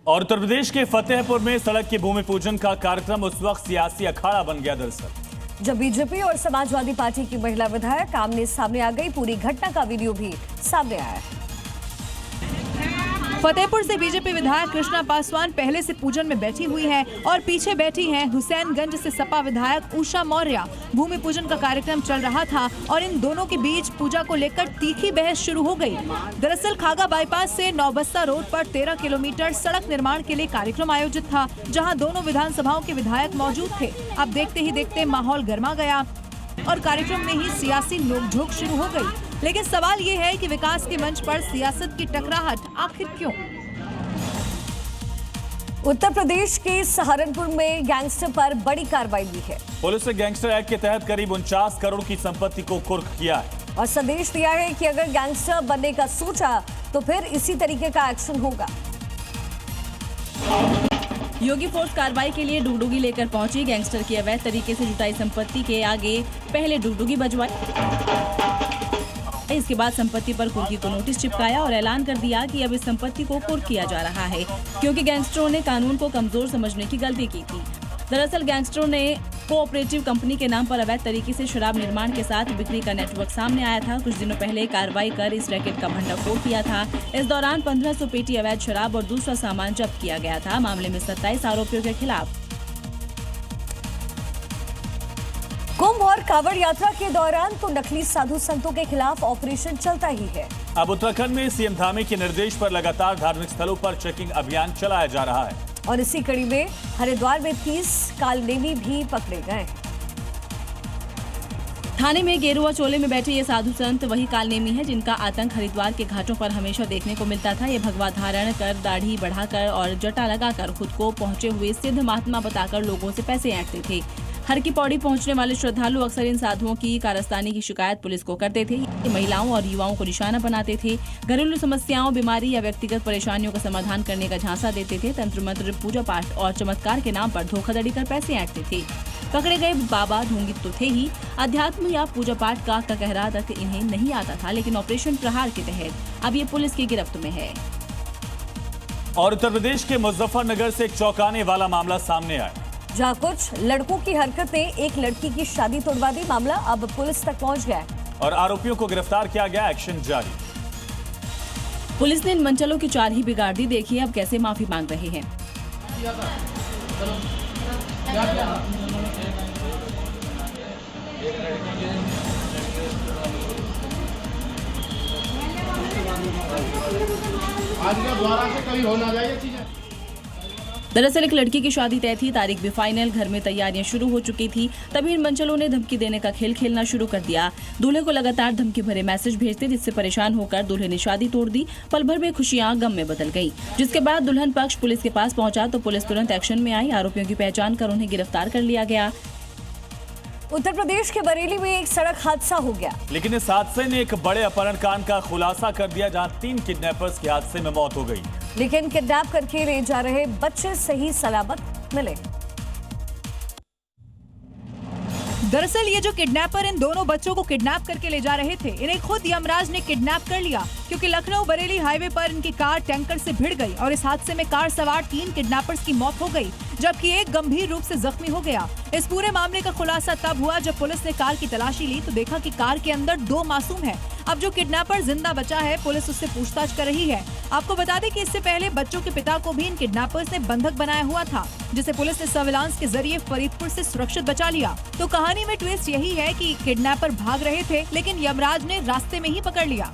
और उत्तर प्रदेश के फतेहपुर में सड़क के भूमि पूजन का कार्यक्रम उस वक्त सियासी अखाड़ा बन गया। दरअसल जब बीजेपी और समाजवादी पार्टी की महिला विधायक आमने सामने आ गई, पूरी घटना का वीडियो भी सामने आया है। फतेहपुर से बीजेपी विधायक कृष्णा पासवान पहले से पूजन में बैठी हुई हैं और पीछे बैठी हैं हुसैनगंज से सपा विधायक उषा मौर्य। भूमि पूजन का कार्यक्रम चल रहा था और इन दोनों के बीच पूजा को लेकर तीखी बहस शुरू हो गई। दरअसल खागा बाईपास से नौबस्ता रोड पर 13 किलोमीटर सड़क निर्माण के लिए कार्यक्रम आयोजित था, जहाँ दोनों विधानसभाओं के विधायक मौजूद थे। अब देखते ही देखते माहौल गर्मा गया और कार्यक्रम में ही सियासी नोकझोंक शुरू हो गई। लेकिन सवाल ये है कि विकास के मंच पर सियासत की टकराहट आखिर क्यों? उत्तर प्रदेश के सहारनपुर में गैंगस्टर पर बड़ी कार्रवाई हुई है। पुलिस ने गैंगस्टर एक्ट के तहत करीब 49 करोड़ की संपत्ति को कुर्क किया है और संदेश दिया है कि अगर गैंगस्टर बनने का सोचा तो फिर इसी तरीके का एक्शन होगा। योगी फोर्स कार्रवाई के लिए डुगडुगी लेकर पहुंची। गैंगस्टर की अवैध तरीके से जुटाई संपत्ति के आगे पहले डुगडुगी बजवाई, इसके बाद संपत्ति पर कुर्की को नोटिस चिपकाया और ऐलान कर दिया कि अब इस संपत्ति को कुर्क किया जा रहा है, क्योंकि गैंगस्टरों ने कानून को कमजोर समझने की गलती की थी। दरअसल गैंगस्टरों ने कोऑपरेटिव कंपनी के नाम पर अवैध तरीके से शराब निर्माण के साथ बिक्री का नेटवर्क सामने आया था। कुछ दिनों पहले कार्रवाई कर इस रैकेट का भंडाफोड़ किया था। इस दौरान 1500 पेटी अवैध शराब और दूसरा सामान जब्त किया गया था। मामले में 27 आरोपियों के खिलाफ कुंभ और कांवड़ यात्रा के दौरान तो नकली साधु संतों के खिलाफ ऑपरेशन चलता ही है। अब उत्तराखंड में सीएम धामी के निर्देश पर लगातार धार्मिक स्थलों पर चेकिंग अभियान चलाया जा रहा है और इसी कड़ी में हरिद्वार में 30 कालनेमी भी पकड़े गए। थाने में गेरुआ चोले में बैठे ये साधु संत वही कालनेमी है जिनका आतंक हरिद्वार के घाटों पर हमेशा देखने को मिलता था। ये भगवा धारण कर, दाढ़ी बढ़ाकर और जटा लगाकर खुद को पहुंचे हुए सिद्ध महात्मा बताकर लोगों से पैसे ऐंठते थे। हर की पौड़ी पहुंचने वाले श्रद्धालु अक्सर इन साधुओं की कारस्तानी की शिकायत पुलिस को करते थे। ये महिलाओं और युवाओं को निशाना बनाते थे। घरेलू समस्याओं, बीमारी या व्यक्तिगत परेशानियों का समाधान करने का झांसा देते थे। तंत्र मंत्र, पूजा पाठ और चमत्कार के नाम पर धोखाधड़ी कर पैसे ऐंठते थे। पकड़े गए बाबा ढोंगी तो थे ही, अध्यात्म या पूजा पाठ का कहरा तक इन्हें नहीं आता था, लेकिन ऑपरेशन प्रहार के तहत अब ये पुलिस की गिरफ्त में है। और उत्तर प्रदेश के मुजफ्फरनगर से एक चौंकाने वाला मामला सामने आया, जहाँ कुछ लड़कों की हरकतें एक लड़की की शादी तोड़वा दी। मामला अब पुलिस तक पहुंच गया है और आरोपियों को गिरफ्तार किया गया। एक्शन जारी। पुलिस ने इन मंचलों की चाल ही बिगाड़ दी। देखिए अब कैसे माफी मांग रहे हैं। आज का द्वारा से कभी होना चाहिए चीजें। दरअसल एक लड़की की शादी तय थी, तारीख भी फाइनल, घर में तैयारियां शुरू हो चुकी थी। तभी इन मंचलों ने धमकी देने का खेल खेलना शुरू कर दिया। दूल्हे को लगातार धमकी भरे मैसेज भेजते, जिससे परेशान होकर दूल्हे ने शादी तोड़ दी। पल भर में खुशियां गम में बदल गई। जिसके बाद दुल्हन पक्ष पुलिस के पास पहुंचा तो पुलिस तुरंत एक्शन में आई। आरोपियों की पहचान कर उन्हें गिरफ्तार कर लिया गया। उत्तर प्रदेश के बरेली में एक सड़क हादसा हो गया, लेकिन इस हादसे ने एक बड़े अपहरण कांड का खुलासा कर दिया, जहां 3 किडनैपर्स की हादसे में मौत हो गई, लेकिन किडनैप करके ले जा रहे बच्चे सही सलामत मिले। दरअसल ये जो किडनैपर इन दोनों बच्चों को किडनैप करके ले जा रहे थे, इन्हें खुद यमराज ने किडनैप कर लिया, क्योंकि लखनऊ बरेली हाईवे पर इनकी कार टैंकर से भिड़ गई और इस हादसे में कार सवार 3 किडनैपर्स की मौत हो गई, जबकि एक गंभीर रूप से जख्मी हो गया। इस पूरे मामले का खुलासा तब हुआ जब पुलिस ने कार की तलाशी ली तो देखा कि कार के अंदर 2 मासूम हैं। अब जो किडनैपर जिंदा बचा है, पुलिस उससे पूछताछ कर रही है। आपको बता दें कि इससे पहले बच्चों के पिता को भी इन किडनैपर्स ने बंधक बनाया हुआ था, जिसे पुलिस ने सर्विलांस के जरिए फरीदपुर से सुरक्षित बचा लिया। तो कहानी में ट्विस्ट यही है कि किडनैपर भाग रहे थे, लेकिन यमराज ने रास्ते में ही पकड़ लिया।